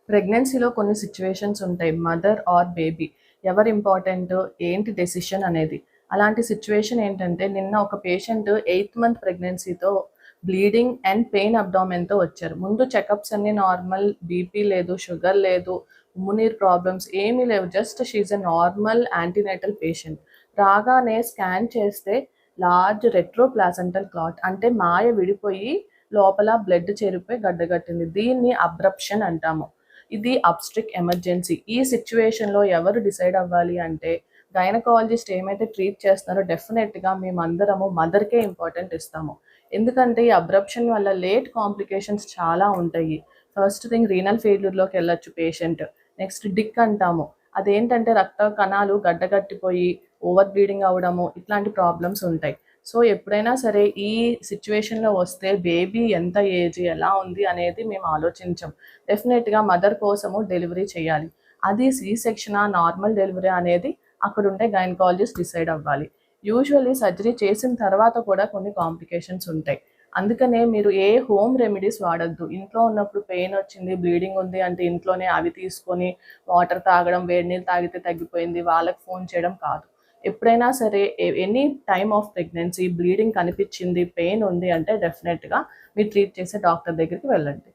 ప్రెగ్నెన్సీలో కొన్ని సిచ్యువేషన్స్ ఉంటాయి. మదర్ ఆర్ బేబీ ఎవరు ఇంపార్టెంట్, ఏంటి డెసిషన్ అనేది. అలాంటి సిచ్యువేషన్ ఏంటంటే, నిన్న ఒక పేషెంట్ 8th మంత్ ప్రెగ్నెన్సీతో బ్లీడింగ్ అండ్ పెయిన్ అబ్డామెన్‌తో వచ్చారు. ముందు చెకప్స్ అన్నీ నార్మల్, బీపీ లేదు, షుగర్ లేదు, ఉమ్మునీరు ప్రాబ్లమ్స్ ఏమీ లేవు. Just she is a normal antenatal patient. రాగానే స్కాన్ చేస్తే లార్జ్ రెట్రోప్లాసెంటల్ క్లాట్ అంటే మాయ విడిపోయి లోపల బ్లడ్ చేరిపోయి గడ్డగట్టింది. దీన్ని అబ్రప్షన్ అంటాము. ఇది అబ్స్ట్రిక్ ఎమర్జెన్సీ. ఈ సిచ్యువేషన్‌లో ఎవరు డిసైడ్ అవ్వాలి అంటే, గైనకాలజిస్ట్ ఏమైతే ట్రీట్ చేస్తున్నారో డెఫినెట్‌గా మేమందరము మదర్‌కే ఇంపార్టెంట్ ఇస్తాము. ఎందుకంటే ఈ అబ్రప్షన్ వల్ల లేట్ కాంప్లికేషన్స్ చాలా ఉంటాయి. ఫస్ట్ థింగ్ రీనల్ ఫెయిల్యూర్‌లోకెళ్ళొచ్చు పేషెంట్. నెక్స్ట్ డిక్ అంటాము. అదేంటంటే రక్త కణాలు గడ్డగట్టిపోయి ఓవర్ బ్లీడింగ్ అవ్వడము ఇట్లాంటి ప్రాబ్లమ్స్ ఉంటాయి. సో ఎప్పుడైనా సరే ఈ సిచ్యువేషన్‌లో వస్తే బేబీ ఎంత ఏజ్, ఎలా ఉంది అనేది మేము ఆలోచించం. డెఫినెట్‌గా మదర్ కోసము డెలివరీ చేయాలి. అది సి సెక్షనా, నార్మల్ డెలివరీ అనేది అక్కడుండే గైనకాలజిస్ట్ డిసైడ్ అవ్వాలి. యూజువల్లీ సర్జరీ చేసిన తర్వాత కూడా కొన్ని కాంప్లికేషన్స్ ఉంటాయి. అందుకనే మీరు ఏ హోమ్ రెమెడీస్ వాడొద్దు. ఇంట్లో ఉన్నప్పుడు పెయిన్ వచ్చింది, బ్లీడింగ్ ఉంది అంటే ఇంట్లోనే అవి తీసుకొని వాటర్ తాగడం, వేడి నీళ్ళు తాగితే తగ్గిపోయింది, వాళ్ళకి ఫోన్ చేయడం కాదు. ఎప్పుడైనా సరే any time of pregnancy bleeding కనిపించింది, పెయిన్ ఉంది అంటే డెఫినెట్‌గా మీరు ట్రీట్ చేసే డాక్టర్ దగ్గరికి వెళ్ళండి.